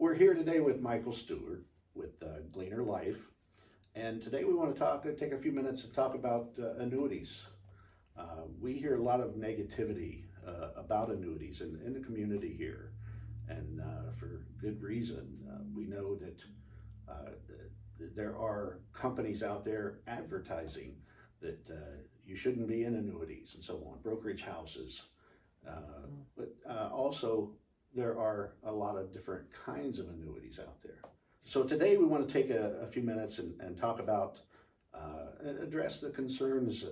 We're here today with Michael Stuart with Gleaner Life, and today we want to take a few minutes to talk about annuities. We hear a lot of negativity about annuities in the community here, and for good reason. We know that there are companies out there advertising that you shouldn't be in annuities and so on, brokerage houses. But also there are a lot of different kinds of annuities out there. So today we want to take a few minutes and talk about and address the concerns,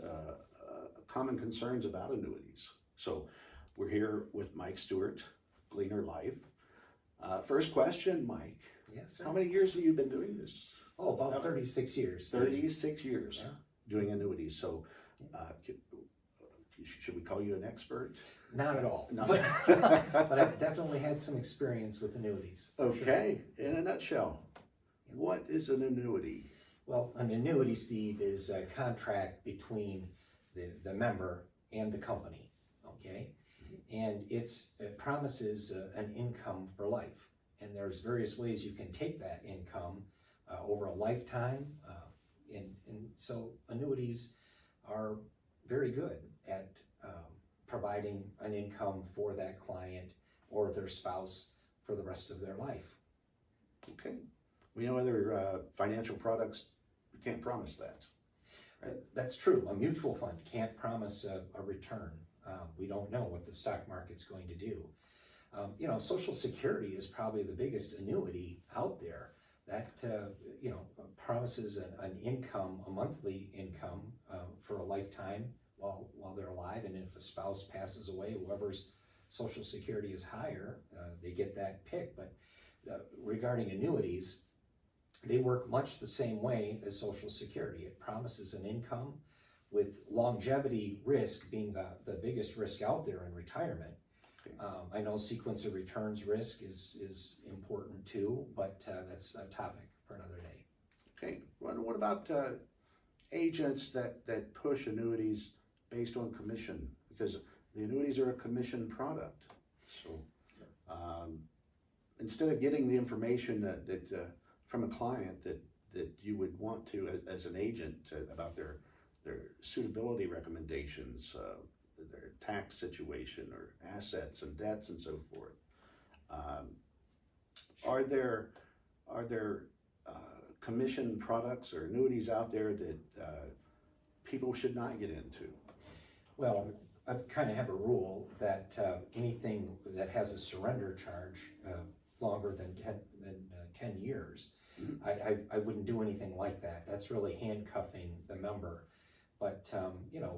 common concerns about annuities. So we're here with Mike Stuart, Gleaner Life. First question, Mike. Yes, sir. How many years have you been doing this? Oh, about 36 years. 36 years, yeah. Doing annuities. So should we call you an expert? Not at all. No. But I've definitely had some experience with annuities. Okay, sure. In a nutshell, what is an annuity? Well, an annuity, Steve, is a contract between the member and the company, okay? And it promises an income for life. And there's various ways you can take that income over a lifetime. And so annuities are very good at providing an income for that client or their spouse for the rest of their life. Okay. We know other financial products, we can't promise that. Right? That's true. A mutual fund can't promise a return. We don't know what the stock market's going to do. Social Security is probably the biggest annuity out there that promises an income, a monthly income for a lifetime while they're alive, and if a spouse passes away, whoever's Social Security is higher, they get that pick. But regarding annuities, they work much the same way as Social Security. It promises an income with longevity risk being the biggest risk out there in retirement. I know sequence of returns risk is important too, but that's a topic for another day. Okay, what about agents that push annuities based on commission? Because the annuities are a commission product. So instead of getting the information that from a client that you would want to as an agent about their suitability recommendations, their tax situation or assets and debts and so forth. Are there commission products or annuities out there that people should not get into? Well, I kind of have a rule that anything that has a surrender charge longer than 10 years, Mm-hmm. I wouldn't do anything like that. That's really handcuffing the member. But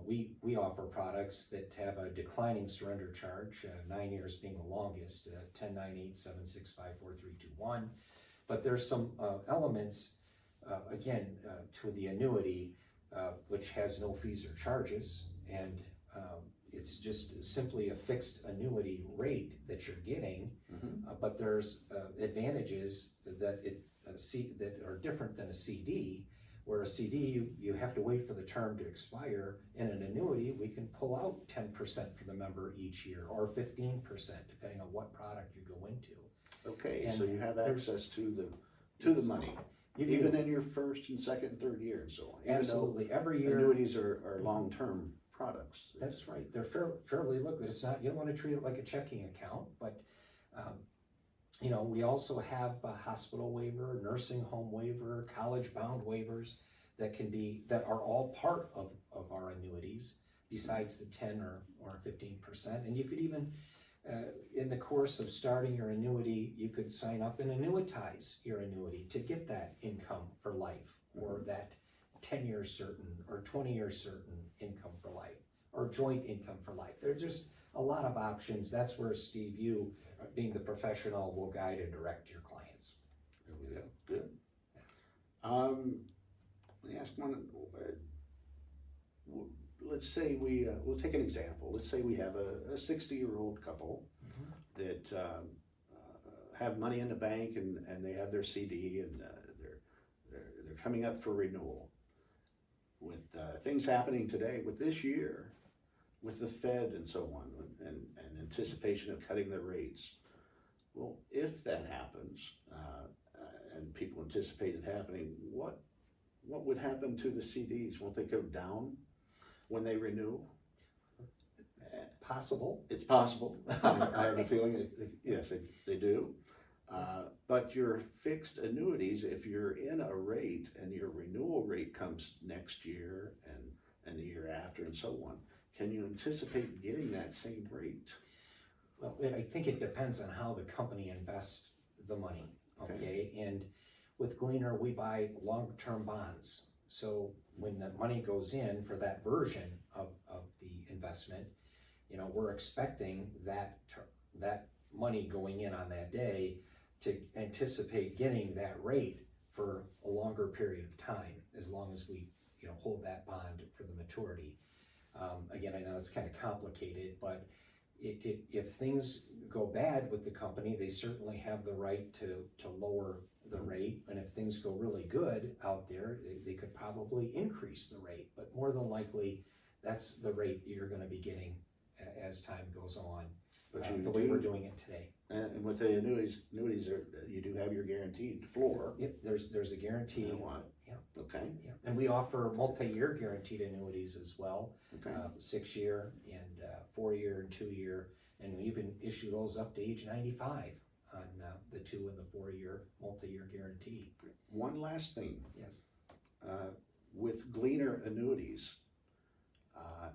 we offer products that have a declining surrender charge, 9 years being the longest, 10, 9, 8, 7, 6, 5, 4, 3, 2, 1. But there's some elements, to the annuity, which has no fees or charges, and it's just simply a fixed annuity rate that you're getting. Mm-hmm. But there's advantages that that are different than a CD. Where a CD, you have to wait for the term to expire. In an annuity, we can pull out 10% for the member each year, or 15%, depending on what product you go into. Okay, And so you have access to the money, even in your first and second and third year and so on. Absolutely, every year. Annuities are long-term products. That's right. They're fairly liquid. It's not. You don't want to treat it like a checking account, but we also have a hospital waiver, nursing home waiver, college bound waivers that are all part of our annuities, besides the 10 or 15%. And you could even, in the course of starting your annuity, you could sign up and annuitize your annuity to get that income for life, or that 10 years certain or 20 years certain income for life, or joint income for life. There's just a lot of options. That's where, Steve, you, being the professional, will guide and direct your clients. Yeah, good. Let me ask one. Let's say we'll take an example. Let's say we have a 60-year-old couple that have money in the bank and they have their CD and they're coming up for renewal. With things happening today, with this year, with the Fed and so on, and anticipation of cutting the rates. Well, if that happens, anticipated happening, what would happen to the CDs? Won't they go down when they renew? It's possible. It's possible. I have a feeling yes, they do. But your fixed annuities, if you're in a rate and your renewal rate comes next year and the year after and so on, can you anticipate getting that same rate? Well, I think it depends on how the company invests the money, okay? And with Gleaner, we buy long-term bonds. So when the money goes in for that version of the investment, we're expecting that money going in on that day to anticipate getting that rate for a longer period of time, as long as we hold that bond for the maturity. Again, I know it's kind of complicated, but if things go bad with the company, they certainly have the right to lower the rate. And if things go really good out there, they could probably increase the rate. But more than likely, that's the rate that you're going to be getting as time goes on, the way we're doing it today. And with the annuities you do have your guaranteed floor. Yep, there's a guarantee. You know what? Yeah. Okay. Yeah. And we offer multi-year guaranteed annuities as well. Okay. 6-year and 4-year and 2-year, and we even issue those up to age 95 on the 2 and the 4-year multi-year guarantee. One last thing. Yes. With Gleaner annuities,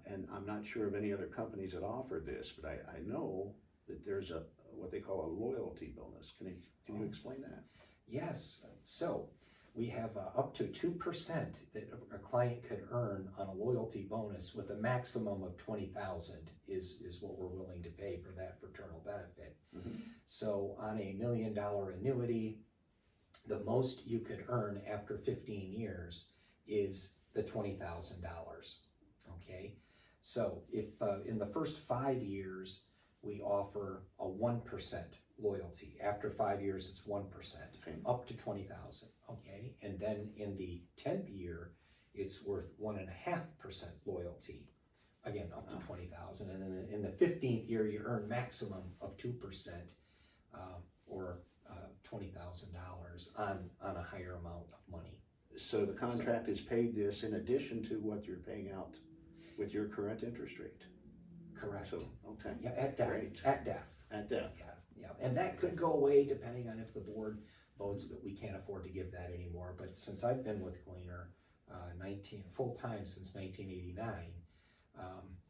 and I'm not sure of any other companies that offer this, but I know that there's what they call a loyalty bonus. Can you explain that? Yes. So we have up to 2% that a client could earn on a loyalty bonus, with a maximum of $20,000 is what we're willing to pay for that fraternal benefit. Mm-hmm. So on a $1 million annuity, the most you could earn after 15 years is the $20,000. Okay. So if in the first 5 years we offer a 1% loyalty, after 5 years it's 1%, okay, up to 20,000. Okay, and then in the 10th year it's worth 1.5% loyalty, again up to 20,000, and then in the 15th year you earn maximum of 2%, or $20,000 on a higher amount of money. So the contract is paid this in addition to what you're paying out with your current interest rate. Correct. So, okay. Yeah, at death. Great. At death. At death. Yeah, and that could go away depending on if the board votes that we can't afford to give that anymore. But since I've been with Gleaner, 19 full time since 1989,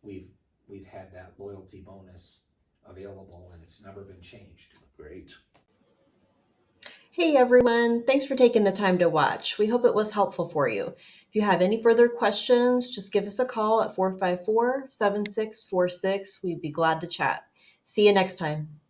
we've had that loyalty bonus available, and it's never been changed. Great. Hey everyone, thanks for taking the time to watch. We hope it was helpful for you. If you have any further questions, just give us a call at 454-7646. We'd be glad to chat. See you next time.